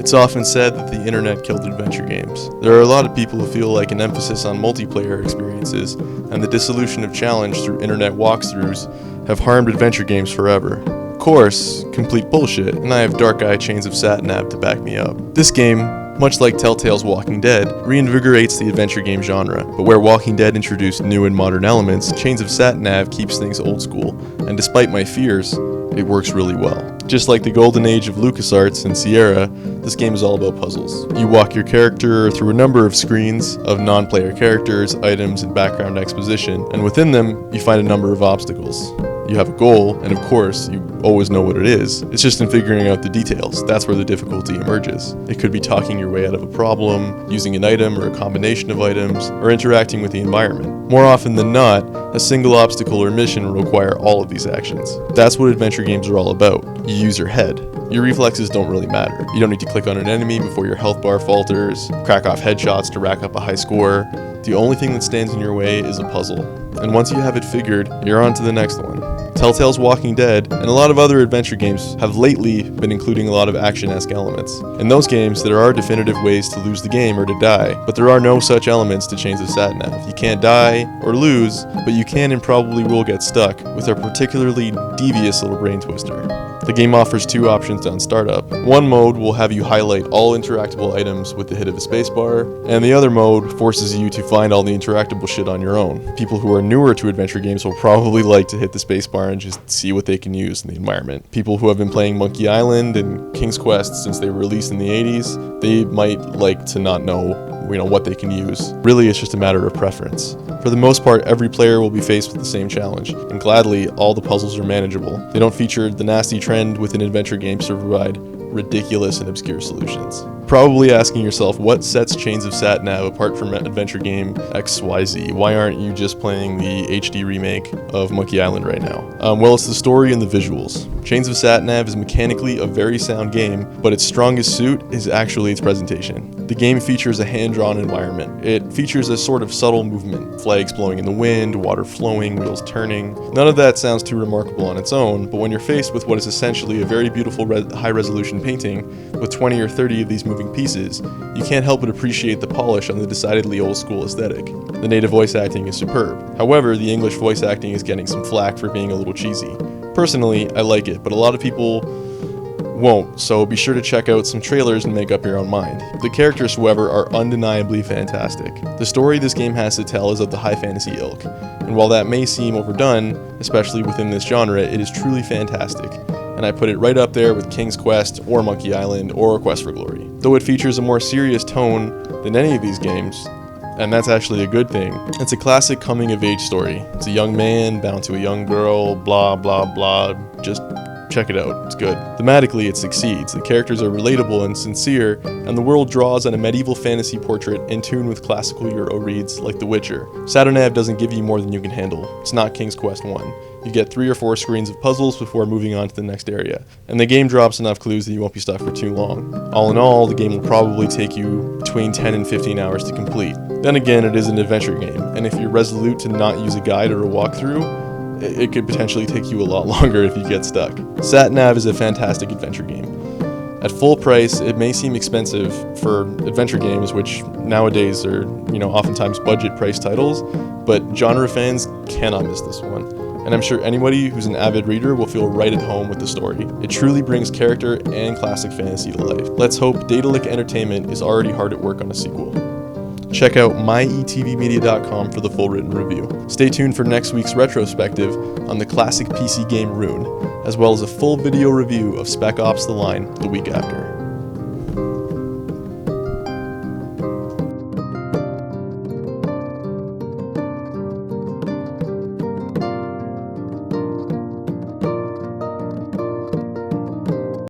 It's often said that the internet killed adventure games. There are a lot of people who feel like an emphasis on multiplayer experiences and the dissolution of challenge through internet walkthroughs have harmed adventure games forever. Of course, complete bullshit, and I have dark-eyed Chains of Satinav to back me up. This game, much like Telltale's Walking Dead, reinvigorates the adventure game genre, but where Walking Dead introduced new and modern elements, Chains of Satinav keeps things old school, and despite my fears, it works really well. Just like the golden age of LucasArts and Sierra, this game is all about puzzles. You walk your character through a number of screens of non-player characters, items, and background exposition, and within them, you find a number of obstacles. You have a goal, and of course, you always know what it is. It's just in figuring out the details. That's where the difficulty emerges. It could be talking your way out of a problem, using an item or a combination of items, or interacting with the environment. More often than not, a single obstacle or mission will require all of these actions. That's what adventure games are all about. You use your head. Your reflexes don't really matter. You don't need to click on an enemy before your health bar falters, crack off headshots to rack up a high score. The only thing that stands in your way is a puzzle. And once you have it figured, you're on to the next one. Telltale's Walking Dead and a lot of other adventure games have lately been including a lot of action-esque elements. In those games, there are definitive ways to lose the game or to die, but there are no such elements to Chains of Satinav. You can't die or lose, but you can and probably will get stuck with a particularly devious little brain twister. The game offers two options on startup. One mode will have you highlight all interactable items with the hit of a spacebar, and the other mode forces you to find all the interactable shit on your own. People who are newer to adventure games will probably like to hit the spacebar and just see what they can use in the environment. People who have been playing Monkey Island and King's Quest since they were released in the 80s, they might like to not know what they can use. Really, it's just a matter of preference. For the most part, every player will be faced with the same challenge, and gladly, all the puzzles are manageable. They don't feature the nasty trend within adventure games to provide ridiculous and obscure solutions. Probably asking yourself, what sets Chains of Satinav apart from adventure game XYZ? Why aren't you just playing the HD remake of Monkey Island right now? Well, it's the story and the visuals. Chains of Satinav is mechanically a very sound game, but its strongest suit is actually its presentation. The game features a hand-drawn environment. It features a sort of subtle movement, flags blowing in the wind, water flowing, wheels turning. None of that sounds too remarkable on its own, but when you're faced with what is essentially a very beautiful high-resolution painting with 20 or 30 of these moving pieces, you can't help but appreciate the polish on the decidedly old-school aesthetic. The native voice acting is superb. However, the English voice acting is getting some flack for being a little cheesy. Personally, I like it, but a lot of people won't, so be sure to check out some trailers and make up your own mind. The characters, however, are undeniably fantastic. The story this game has to tell is of the high fantasy ilk, and while that may seem overdone, especially within this genre, it is truly fantastic. And I put it right up there with King's Quest or Monkey Island or Quest for Glory. Though it features a more serious tone than any of these games, and that's actually a good thing. It's a classic coming-of-age story. It's a young man bound to a young girl, blah blah blah, just check it out, it's good. Thematically, it succeeds. The characters are relatable and sincere, and the world draws on a medieval fantasy portrait in tune with classical Euro reads like The Witcher. Satinav doesn't give you more than you can handle. It's not King's Quest 1. You get 3 or 4 screens of puzzles before moving on to the next area, and the game drops enough clues that you won't be stuck for too long. All in all, the game will probably take you between 10 and 15 hours to complete. Then again, it is an adventure game, and if you're resolute to not use a guide or a walkthrough, it could potentially take you a lot longer if you get stuck. Satinav is a fantastic adventure game. At full price, it may seem expensive for adventure games, which nowadays are, oftentimes budget price titles, but genre fans cannot miss this one. And I'm sure anybody who's an avid reader will feel right at home with the story. It truly brings character and classic fantasy to life. Let's hope Daedlic Entertainment is already hard at work on a sequel. Check out myetvmedia.com for the full written review. Stay tuned for next week's retrospective on the classic PC game Rune, as well as a full video review of Spec Ops: The Line the week after.